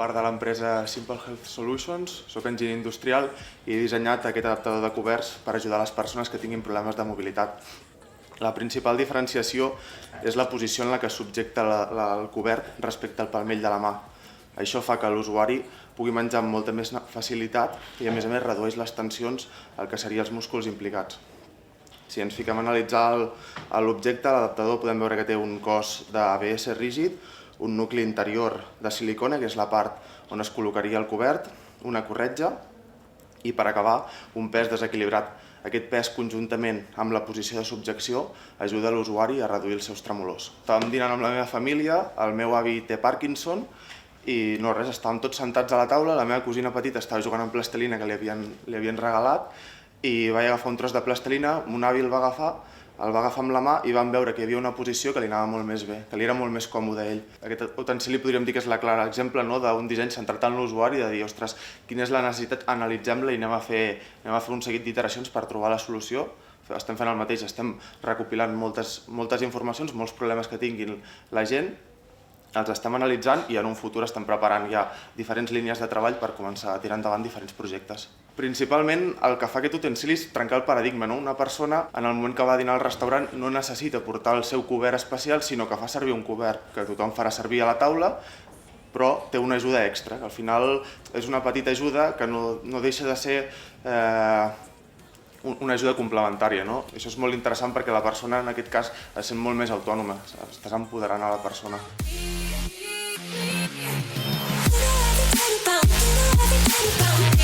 part de l'empresa Simple Health Solutions, soc enginyer industrial i he dissenyat aquest adaptador de coberts per ajudar les persones que tinguin problemes de mobilitat. La principal diferenciació és la posició en la que subjecta el cobert respecte al palmell de la mà. Això fa que l'usuari pugui menjar amb molta més facilitat i a més redueix les tensions al que serien els músculs implicats. Si ens fiquem a analitzar l'objecte, l'adaptador, podem veure que té un cos d'ABS rígid, un nucli interior de silicona, que és la part on es col·locaria el cobert, una corretja i, per acabar, un pes desequilibrat. Aquest pes, conjuntament amb la posició de subjecció, ajuda l'usuari a reduir els seus tremolors. Estàvem dinant amb la meva família, el meu avi té Parkinson, i no res, estàvem tots sentats a la taula, la meva cosina petita estava jugant amb plastilina que li havien regalat i vaig agafar un tros de plastilina, mon avi el va agafar amb la mà i vam veure que hi havia una posició que li anava molt més bé, que li era molt més còmode a ell. Aquest utensili podríem dir que és la clara exemple d'un disseny centrat en l'usuari, de dir, ostres, quina és la necessitat, analitzem-la i anem a fer un seguit d'iteracions per trobar la solució. Estem fent el mateix, estem recopilant moltes informacions, molts problemes que tinguin la gent, els estem analitzant i en un futur estem preparant ja diferents línies de treball per començar a tirar endavant diferents projectes. Principalment el que fa aquest utensili és trencar el paradigma. Una persona, en el moment que va a dinar al restaurant, no necessita portar el seu cobert especial, sinó que fa servir un cobert que tothom farà servir a la taula, però té una ajuda extra, que al final és una petita ajuda que no deixa de ser una ajuda complementària. Això és molt interessant perquè la persona en aquest cas es sent molt més autònoma, estàs empoderant a la persona. Bum,